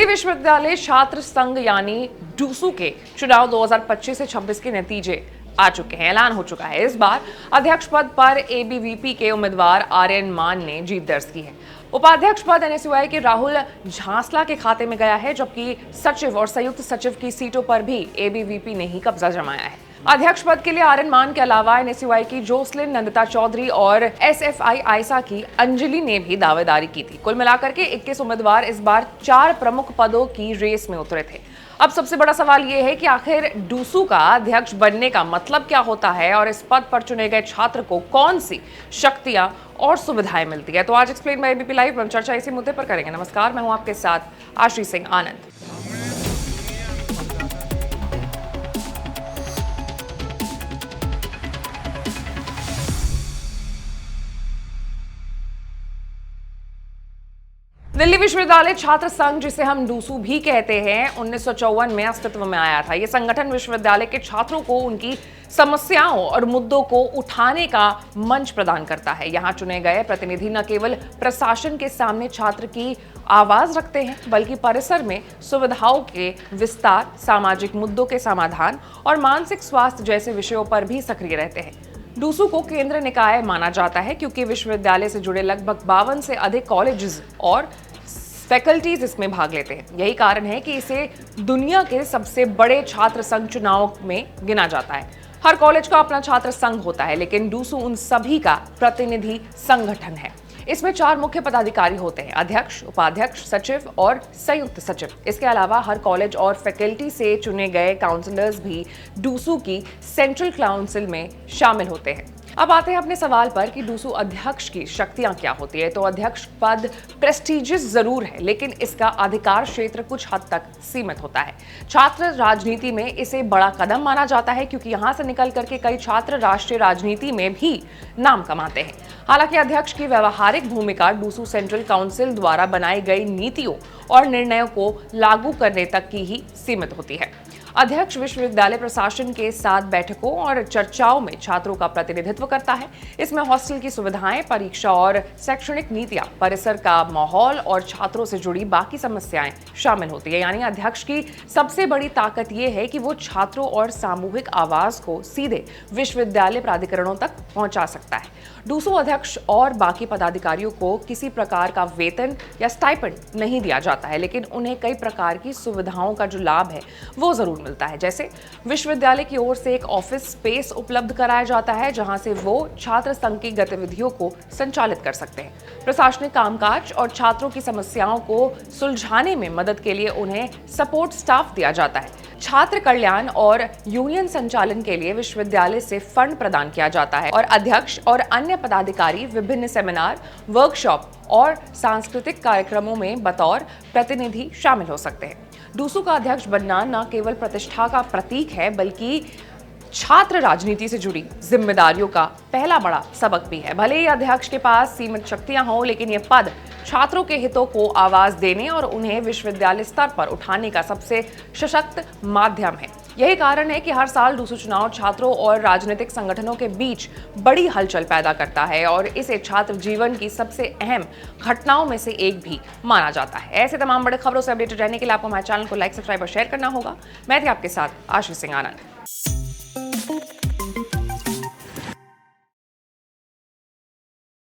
दिल्ली विश्वविद्यालय छात्र संघ यानी डूसू के चुनाव 2025 से 26 के नतीजे आ चुके हैं। ऐलान हो चुका है। इस बार अध्यक्ष पद पर एबीवीपी के उम्मीदवार आर्यन मान ने जीत दर्ज की है। उपाध्यक्ष पद एनएसयूआई के राहुल झांसला के खाते में गया है, जबकि सचिव और संयुक्त सचिव की सीटों पर भी एबीवीपी ने ही कब्जा जमाया है। अध्यक्ष पद के लिए आर्यन मान के अलावा एनएसयूआई की जोसलिन नंदिता चौधरी और एसएफआई आयसा की अंजलि ने भी दावेदारी की थी। कुल मिलाकर के 21 उम्मीदवार इस बार 4 प्रमुख पदों की रेस में उतरे थे। अब सबसे बड़ा सवाल यह है कि आखिर डूसू का अध्यक्ष बनने का मतलब क्या होता है और इस पद पर चुने गए छात्र को कौन सी शक्तियां और सुविधाएं मिलती है। तो आज एक्सप्लेन बाय एबीपी लाइव हम चर्चा इसी मुद्दे पर करेंगे। नमस्कार, मैं हूं आपके साथ आश्री सिंह आनंद। दिल्ली विश्वविद्यालय छात्र संघ, जिसे हम डूसू भी कहते हैं, 1954 में अस्तित्व में आया था। यह संगठन विश्वविद्यालय के छात्रों को उनकी समस्याओं और मुद्दों को उठाने का मंच प्रदान करता है। यहाँ चुने गए प्रतिनिधि न केवल प्रशासन के सामने छात्र की आवाज रखते हैं, बल्कि परिसर में सुविधाओं के विस्तार, सामाजिक मुद्दों के समाधान और मानसिक स्वास्थ्य जैसे विषयों पर भी सक्रिय रहते हैं। डूसू को केंद्र निकाय माना जाता है क्योंकि विश्वविद्यालय से जुड़े लगभग 52 से अधिक कॉलेजेस और फैकल्टीज इसमें भाग लेते हैं। यही कारण है कि इसे दुनिया के सबसे बड़े छात्र संघ चुनाव में गिना जाता है। हर कॉलेज का अपना छात्र संघ होता है, लेकिन डूसू उन सभी का प्रतिनिधि संगठन है। इसमें 4 मुख्य पदाधिकारी होते हैं: अध्यक्ष, उपाध्यक्ष, सचिव और संयुक्त सचिव। इसके अलावा हर कॉलेज और फैकल्टी से चुने गए काउंसलर्स भी डूसू की सेंट्रल काउंसिल में शामिल होते हैं। अब आते हैं अपने सवाल पर कि डूसू अध्यक्ष की शक्तियां क्या होती है। तो अध्यक्ष पद प्रेस्टिजियस जरूर है, लेकिन इसका अधिकार क्षेत्र कुछ हद तक सीमित होता है। छात्र राजनीति में इसे बड़ा कदम माना जाता है क्योंकि यहां से निकल करके कई छात्र राष्ट्रीय राजनीति में भी नाम कमाते हैं। हालांकि अध्यक्ष की व्यवहारिक भूमिका डूसू सेंट्रल काउंसिल द्वारा बनाई गई नीतियों और निर्णयों को लागू करने तक की ही सीमित होती है। अध्यक्ष विश्वविद्यालय प्रशासन के साथ बैठकों और चर्चाओं में छात्रों का प्रतिनिधित्व करता है। इसमें हॉस्टल की सुविधाएं, परीक्षा और शैक्षणिक नीतियां, परिसर का माहौल और छात्रों से जुड़ी बाकी समस्याएं शामिल होती है। यानी अध्यक्ष की सबसे बड़ी ताकत यह है कि वो छात्रों और सामूहिक आवाज को सीधे विश्वविद्यालय प्राधिकरणों तक पहुंचा सकता है। डूसू अध्यक्ष और बाकी पदाधिकारियों को किसी प्रकार का वेतन या स्टाइपेंड नहीं दिया जाता है, लेकिन उन्हें कई प्रकार की सुविधाओं का जो लाभ है वो जरूर मिलता है। जैसे विश्वविद्यालय की ओर से एक ऑफिस स्पेस उपलब्ध कराया जाता है, जहां से वो छात्र संघ की गतिविधियों को संचालित कर सकते हैं। प्रशासनिक कामकाज और छात्रों की समस्याओं को सुलझाने में मदद के लिए उन्हें सपोर्ट स्टाफ दिया जाता है। छात्र कल्याण और यूनियन संचालन के लिए विश्वविद्यालय से फंड प्रदान किया जाता है और अध्यक्ष और अन्य पदाधिकारी विभिन्न सेमिनार, वर्कशॉप और सांस्कृतिक कार्यक्रमों में बतौर प्रतिनिधि शामिल हो सकते हैं। डूसू का अध्यक्ष बनना न केवल प्रतिष्ठा का प्रतीक है, बल्कि छात्र राजनीति से जुड़ी जिम्मेदारियों का पहला बड़ा सबक भी है। भले ही अध्यक्ष के पास सीमित शक्तियां हों, लेकिन यह पद छात्रों के हितों को आवाज देने और उन्हें विश्वविद्यालय स्तर पर उठाने का सबसे सशक्त माध्यम है। यही कारण है कि हर साल डूसू चुनाव छात्रों और राजनीतिक संगठनों के बीच बड़ी हलचल पैदा करता है और इसे छात्र जीवन की सबसे अहम घटनाओं में से एक भी माना जाता है। ऐसे तमाम बड़े खबरों से अपडेटेड रहने के लिए आपको हमारे चैनल को लाइक, सब्सक्राइब और शेयर करना होगा। मैं थी आपके साथ आश्री सिंह आनंद।